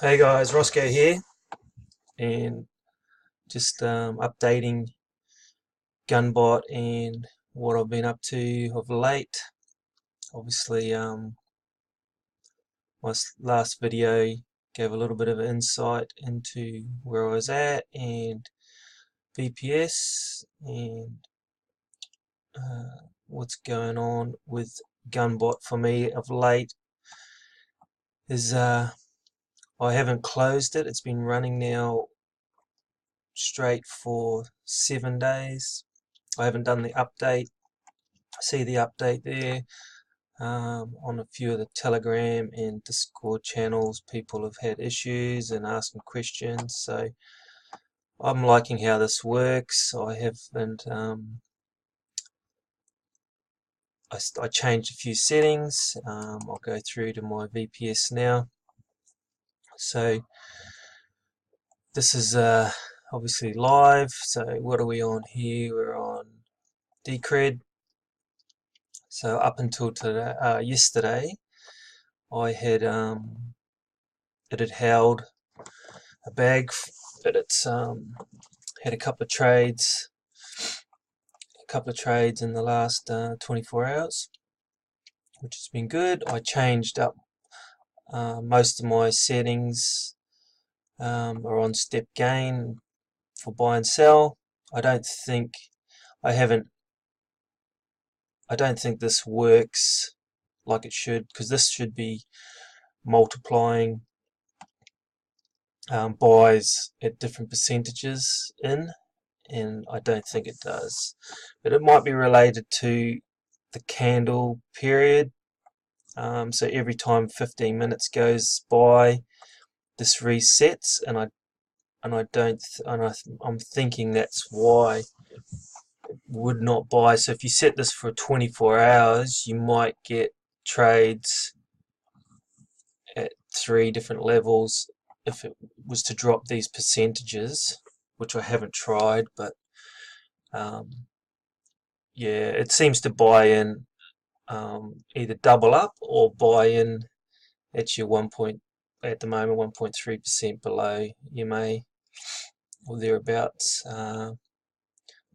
Hey guys, Rosco here, and just updating GunBot and what I've been up to of late. Obviously, my last video gave a little bit of insight into where I was at and VPS and what's going on with GunBot for me of late. Is I haven't closed it. It's been running now straight for 7 days. I haven't done the update. See the update there. On a few of the Telegram and Discord channels, people have had issues and asking questions, so I'm liking how this works. I haven't I changed a few settings. I'll go through to my VPS now. So this is obviously live. So what are we on here? We're on Ethtrade. So up until today, yesterday, I had it had held a bag, but it's had a couple of trades in the last 24 hours, which has been good. I changed up most of my settings are on step gain for buy and sell. I don't think this works like it should, because this should be multiplying buys at different percentages in, and I don't think it does. But it might be related to the candle period. So every time 15 minutes goes by, this resets, and I'm thinking that's why it would not buy. So if you set this for 24 hours, you might get trades at 3 different levels if it was to drop these percentages, which I haven't tried, but yeah, it seems to buy in either double up or buy in at your at the moment 1.3% below EMA or thereabouts. I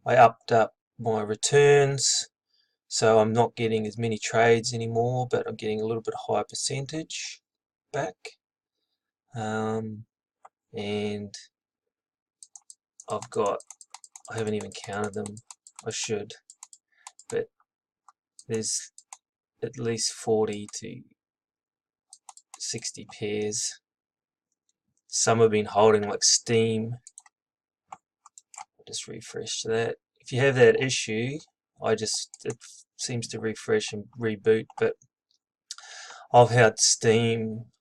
upped up my returns, so I'm not getting as many trades anymore, but I'm getting a little bit higher percentage back. And I haven't even counted them. I should, but there's at least 40 to 60 pairs. Some have been holding like Steam. I'll just refresh that. If you have that issue, it seems to refresh and reboot, but I've had Steam.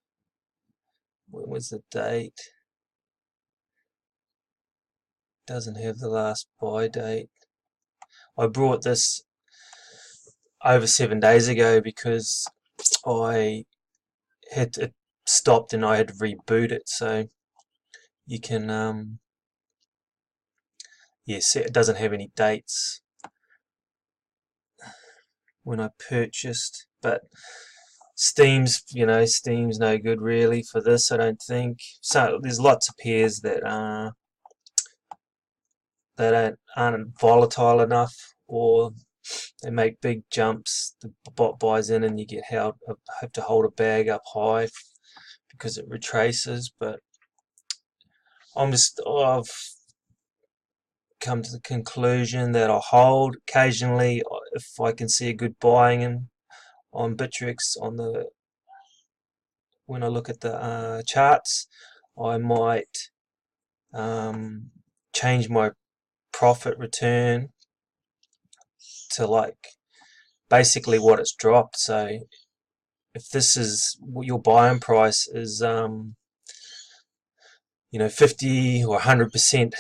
When was the date? Doesn't have the last buy date. I brought this over 7 days ago because I had it stopped and I had to reboot it. So you can it doesn't have any dates when I purchased, but Steam's no good really for this, I don't think. So there's lots of pairs that aren't volatile enough, or they make big jumps. The bot buys in and you have to hold a bag up high because it retraces. But I've come to the conclusion that I'll hold occasionally if I can see a good buying in on Bittrex when I look at the charts. I might change my profit return to basically what it's dropped. So if this is your buying price is 50 or 100%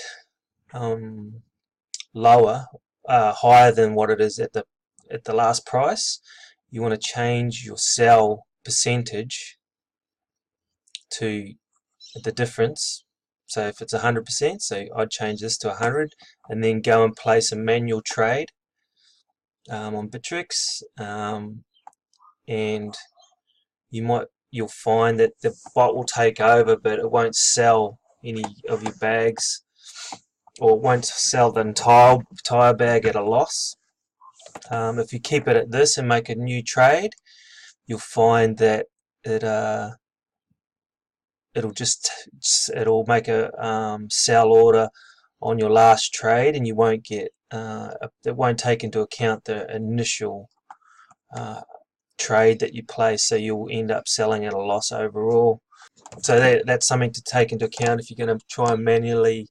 higher than what it is at the last price, you want to change your sell percentage to the difference. So if it's 100%, so I'd change this to 100, and then go and place a manual trade on Bittrex, and you might you'll find that the bot will take over, but it won't sell any of your bags, or it won't sell the entire bag at a loss. If you keep it at this and make a new trade, you'll find that it'll make a sell order on your last trade, and you won't get it won't take into account the initial trade that you place, so you'll end up selling at a loss overall. So that's something to take into account if you're going to try and manually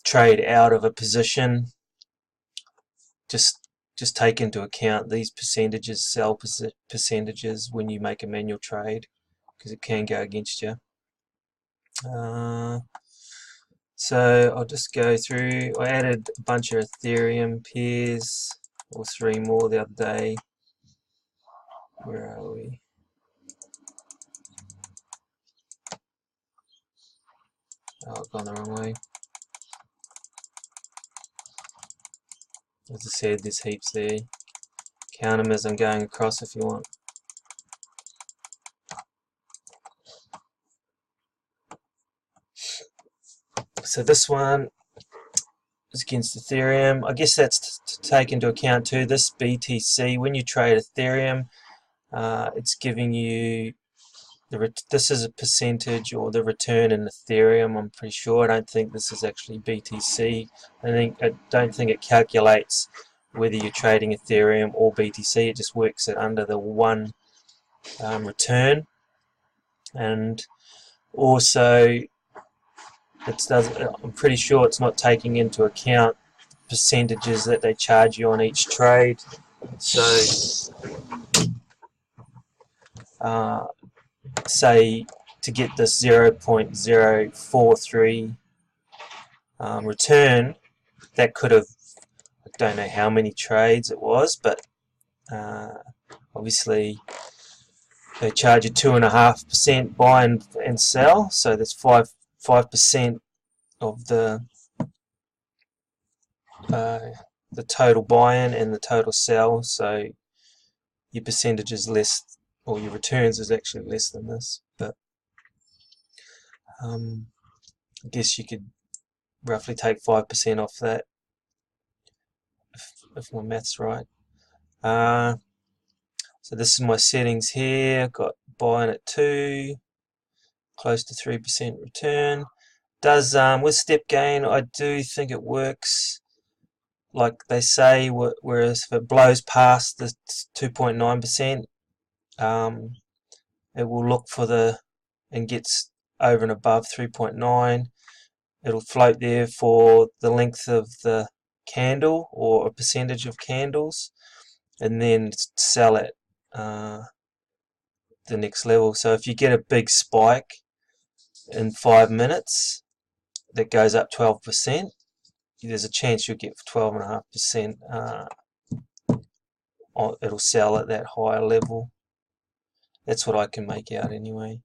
trade out of a position. Just take into account these percentages, sell percentages, when you make a manual trade, because it can go against you. So I'll just go through. I added a bunch of Ethereum pairs, or 3 more the other day. Where are we? Oh, I've gone the wrong way. As I said, there's heaps there. Count them as I'm going across if you want. So this one is against Ethereum. I guess that's to take into account too. This BTC, when you trade Ethereum, it's giving you this is a percentage, or the return in Ethereum. I'm pretty sure. I don't think this is actually BTC. I don't think it calculates whether you're trading Ethereum or BTC. It just works it under the one return, and also I'm pretty sure it's not taking into account percentages that they charge you on each trade. So say to get this 0.043 return, that could have, I don't know how many trades it was, but obviously they charge you 2.5% buy and sell, so that's 5% of the total buy-in and the total sell, so your percentage is less, or your returns is actually less than this. But I guess you could roughly take 5% off that, if my math's right. So this is my settings here. I've got buy-in at 2, close to 3% return. Does with step gain, I do think it works like they say, whereas if it blows past the 2.9%, it will look for and gets over and above 3.9, it'll float there for the length of the candle, or a percentage of candles, and then sell it the next level. So if you get a big spike in 5 minutes that goes up 12%, there's a chance you'll get 12.5%. It'll sell at that higher level. That's what I can make out anyway.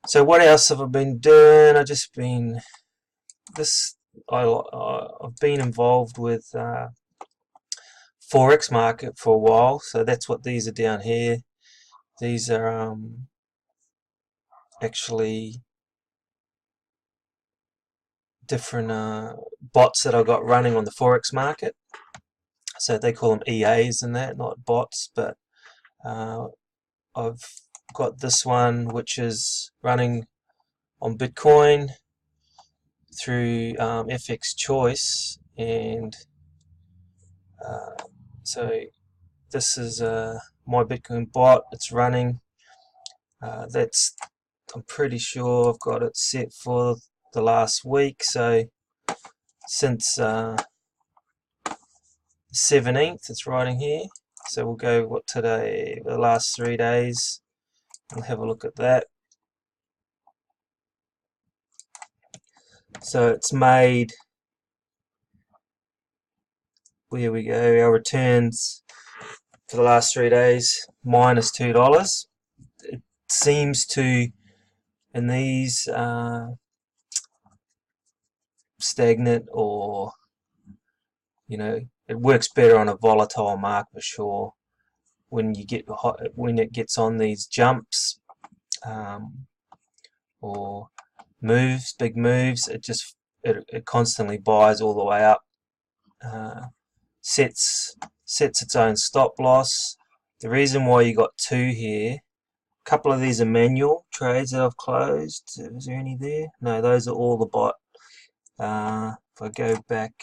So what else have I been doing? I've been involved with Forex market for a while, so that's what these are down here. These are actually different bots that I got running on the Forex market. So they call them EAs and that, not bots, but I've got this one which is running on Bitcoin through FX Choice, and so this is MyBitcoinBot. It's running. I'm pretty sure I've got it set for the last week, so since 17th it's riding here. So we'll go today, the last 3 days. We'll have a look at that. So it's made, here we go, our returns for the last 3 days, minus $2. It seems to, in these stagnant, or it works better on a volatile market for sure. when it gets on these jumps or moves, big moves, it constantly buys all the way up, sets its own stop loss. The reason why you got two here, a couple of these are manual trades that I've closed. Is there any there? No, those are all the bot. If I go back,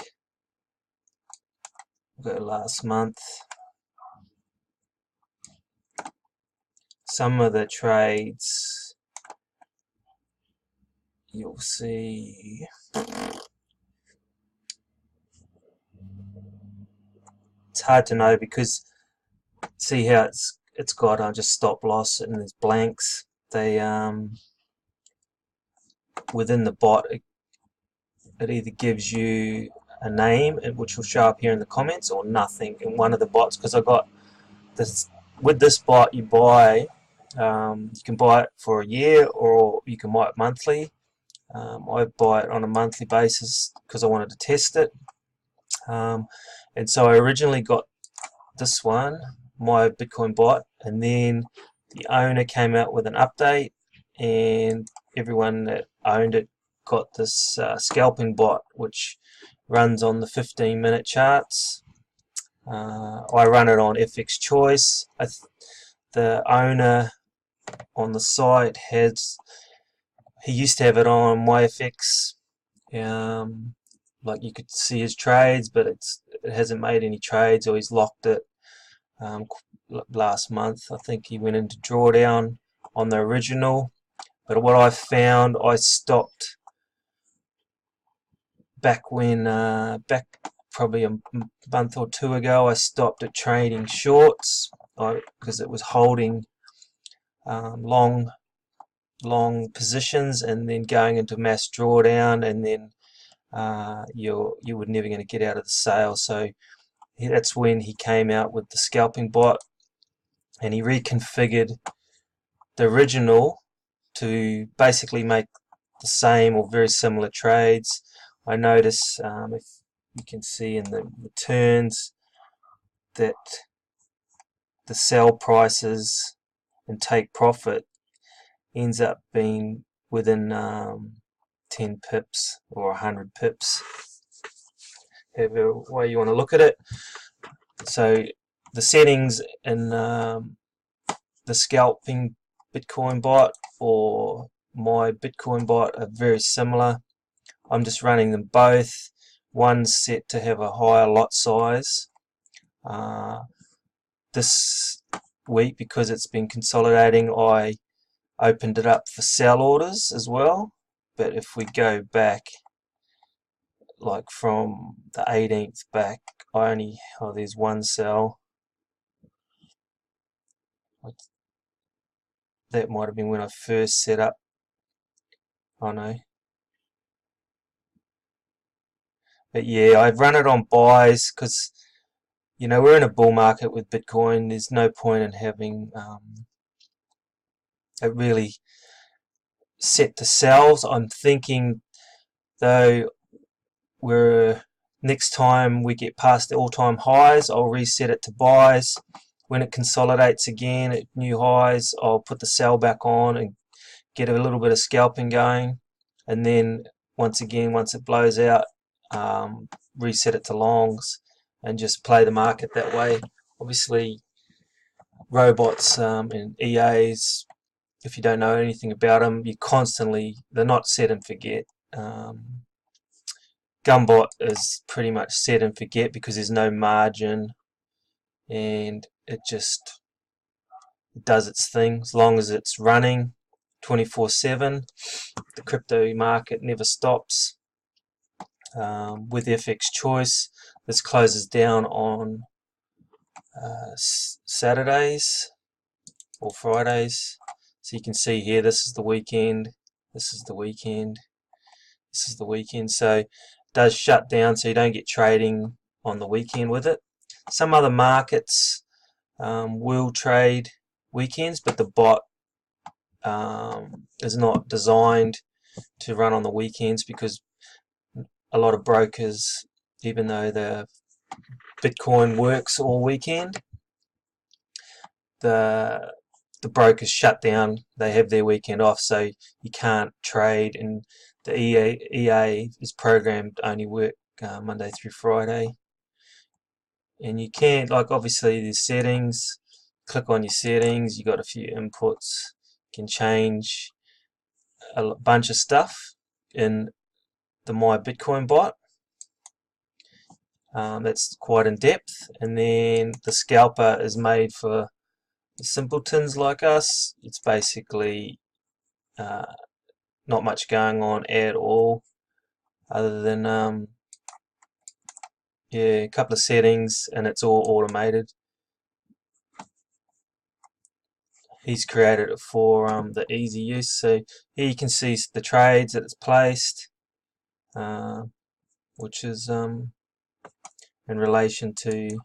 go last month, some of the trades you'll see it's hard to know because see how it's got just stop loss and there's blanks. They within the bot it either gives you a name which will show up here in the comments or nothing in one of the bots, because I got this with this bot. You buy you can buy it for a year or you can buy it monthly. I buy it on a monthly basis because I wanted to test it, and so I originally got this one, MyBitcoinBot, and then the owner came out with an update and everyone that owned it got this scalping bot which runs on the 15-minute charts. I run it on FX Choice. The owner on the site he used to have it on MyFX, like you could see his trades, but it hasn't made any trades, or he's locked it. Last month I think he went into drawdown on the original, but what I found, I stopped back when back probably a month or two ago. I stopped at trading shorts because it was holding long positions and then going into mass drawdown, and then you were never going to get out of the sale. So that's when he came out with the scalping bot, and he reconfigured the original to basically make the same or very similar trades. I notice if you can see in the returns that the sell prices and take profit ends up being within 10 pips or 100 pips, however way you want to look at it. So the settings in the scalping Bitcoin bot or MyBitcoinBot are very similar. I'm just running them both. One's set to have a higher lot size. This week, because it's been consolidating, I opened it up for sell orders as well. But if we go back, like from the 18th back, there's one sell. That might have been when I first set up. Oh no. But yeah, I've run it on buys because, you know, we're in a bull market with Bitcoin. There's no point in having it really set to sells. I'm thinking though, next time we get past the all-time highs, I'll reset it to buys. When it consolidates again at new highs, I'll put the sell back on and get a little bit of scalping going, and then once it blows out, reset it to longs and just play the market that way. Obviously robots and EAs, if you don't know anything about them, they're not set and forget. GunBot is pretty much set and forget because there's no margin, and it does its thing as long as it's running 24/7. The crypto market never stops. With FX Choice, this closes down on Saturdays or Fridays. So you can see here, this is the weekend, this is the weekend, this is the weekend. So it does shut down, so you don't get trading on the weekend with it. Some other markets will trade weekends, but the bot is not designed to run on the weekends because a lot of brokers, even though the Bitcoin works all weekend, the brokers shut down. They have their weekend off, so you can't trade, and the EA is programmed to only work Monday through Friday. And you can, like, obviously there's settings. Click on your settings, you got a few inputs. You can change a bunch of stuff in the MyBitcoinBot. That's quite in depth. And then the scalper is made for the simpletons like us. It's basically not much going on at all, other than yeah, a couple of settings, and it's all automated. He's created it for the easy use. So here you can see the trades that it's placed, which is in relation to,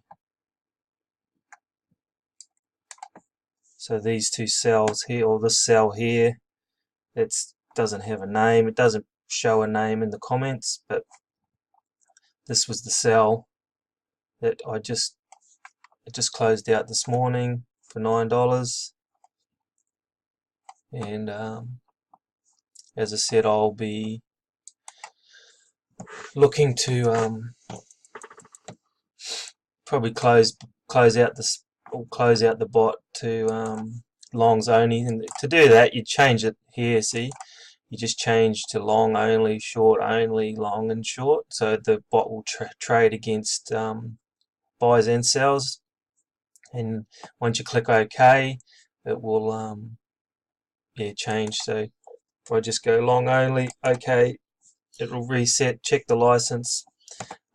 so these two cells here, or this cell here, it doesn't have a name. It doesn't show a name in the comments, but this was the cell that I just closed out this morning for $9. And as I said, I'll be looking to probably close out this, or close out the bot to longs only. And to do that, you change it here. See, you just change to long only, short only, long and short. So the bot will trade against buys and sells. And once you click OK, it will yeah, change. So if I just go long only, OK, it'll reset. Check the license.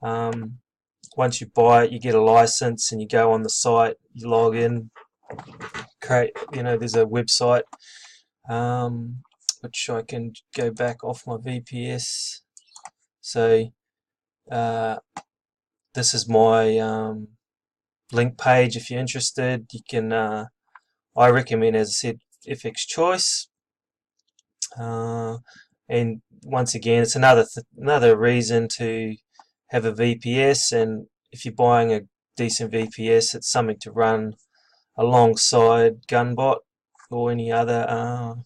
Once you buy it, you get a license, and you go on the site, you log in, create, there's a website, which I can go back off my VPS. So this is my link page. If you're interested, you can, I recommend, as I said, FX Choice. And once again, it's another reason to have a VPS, and if you're buying a decent VPS, it's something to run alongside GunBot or any other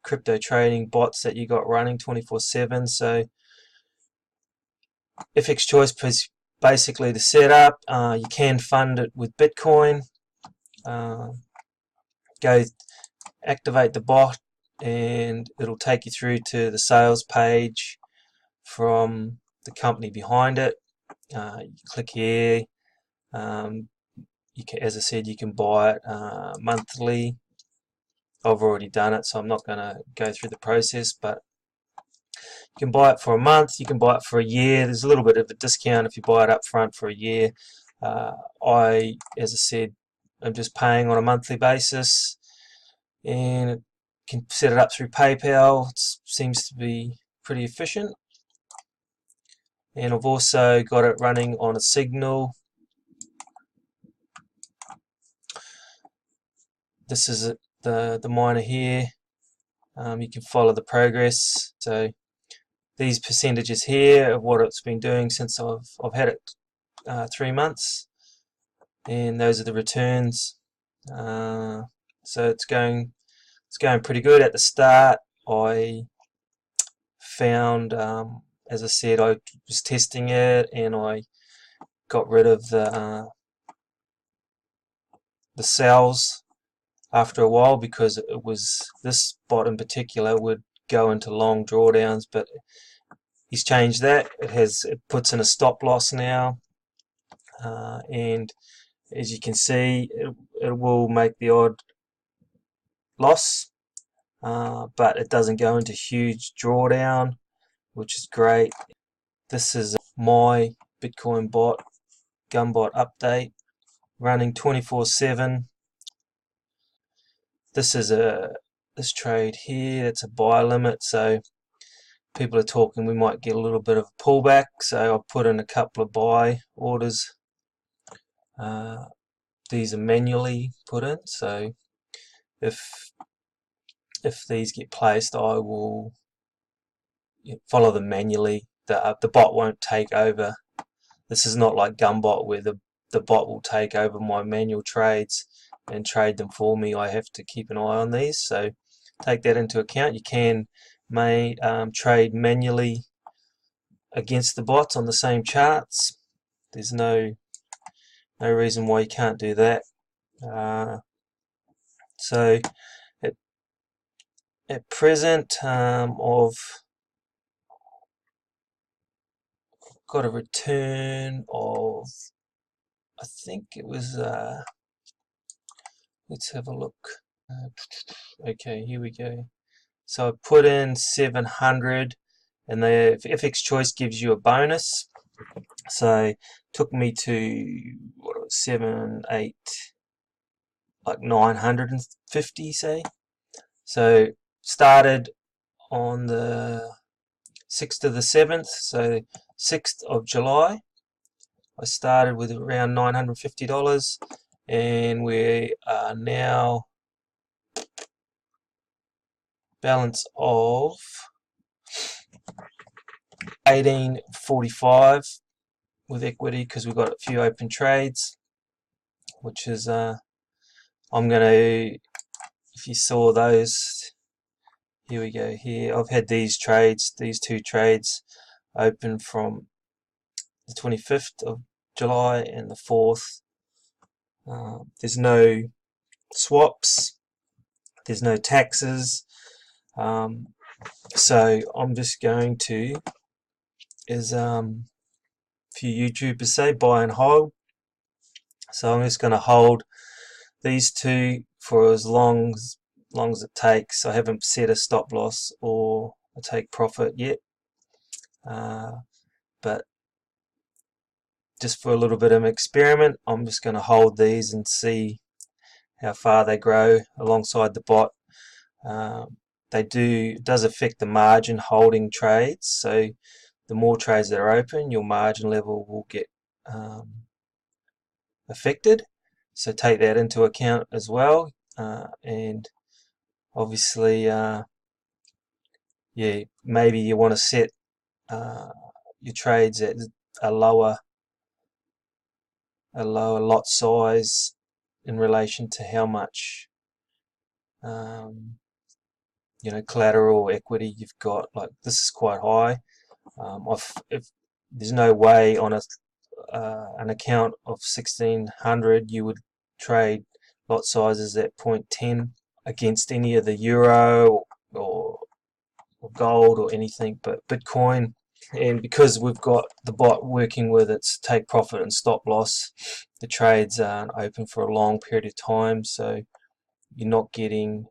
crypto trading bots that you got running 24/7. So FX Choice is basically the setup. You can fund it with Bitcoin. Go activate the bot, and it'll take you through to the sales page from the company behind it. You click here. You can, as I said, you can buy it monthly. I've already done it, so I'm not going to go through the process, but you can buy it for a month, you can buy it for a year. There's a little bit of a discount if you buy it up front for a year. As I said, I'm just paying on a monthly basis, and you can set it up through PayPal. It seems to be pretty efficient. And I've also got it running on a Signal. This is the miner here. You can follow the progress. So these percentages here of what it's been doing since I've had it 3 months, and those are the returns. So it's going pretty good. At the start, I found, as I said, I was testing it, and I got rid of the cells after a while, because it was, this bot in particular would go into long drawdowns, but he's changed that. It puts in a stop loss now, and as you can see, it will make the odd loss, but it doesn't go into huge drawdown, which is great. This is my Bitcoin bot GunBot update, running 24/7. This is this trade here, it's a buy limit, so people are talking we might get a little bit of a pullback, so I'll put in a couple of buy orders. These are manually put in, so if these get placed, I will follow them manually. The bot won't take over. This is not like GunBot where the the bot will take over my manual trades and trade them for me. I have to keep an eye on these, so take that into account. You can trade manually against the bots on the same charts. There's no reason why you can't do that. So at present, I've got a return of, I think it was, let's have a look. Okay, here we go. So I put in 700, and the FX Choice gives you a bonus. So it took me to, what was 7, 8, like 950, say. So started on the 6th of the 7th, so 6th of July. I started with around $950, and we are now balance of 1845 with equity, because we've got a few open trades, which is I'm gonna, if you saw those, here we go. Here I've had these two trades open from the 25th of July and the 4th. There's no swaps, there's no taxes, so I'm just going to, as a few YouTubers say, buy and hold. So I'm just going to hold these two for as long as it takes. I haven't set a stop loss or a take profit yet, but just for a little bit of an experiment, I'm just going to hold these and see how far they grow alongside the bot. It does affect the margin holding trades, so the more trades that are open, your margin level will get affected. So take that into account as well, and obviously, yeah, maybe you want to set your trades at a lower lot size in relation to how much collateral or equity you've got. Like, this is quite high. If there's no way on an account of 1600 you would trade lot sizes at 0.10 against any of the euro or gold or anything but Bitcoin. And because we've got the bot working with its take profit and stop loss, the trades aren't open for a long period of time, so you're not getting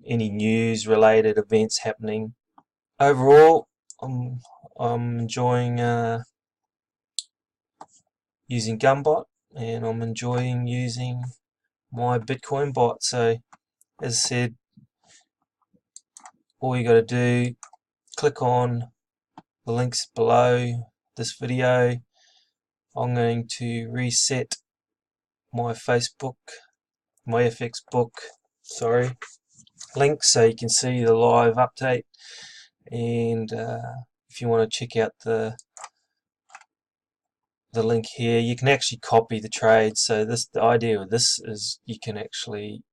any news related events happening. Overall, I'm enjoying using GunBot, and I'm enjoying using MyBitcoinBot. So as I said, all you got to do, click on the links below this video. I'm going to reset my Facebook, my FX book, link, so you can see the live update. And if you want to check out the link here, you can actually copy the trade. So the idea of this is you can actually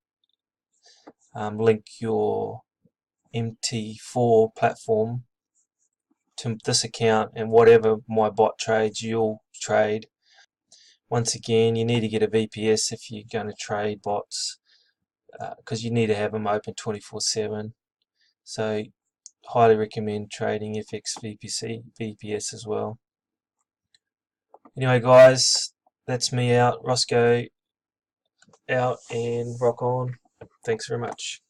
link your MT4 platform to this account, and whatever my bot trades, you'll trade. Once again, you need to get a VPS if you're going to trade bots, because you need to have them open 24/7. So highly recommend trading FX VPS as well. Anyway guys, that's me out. Rosco out, and rock on. Thanks very much.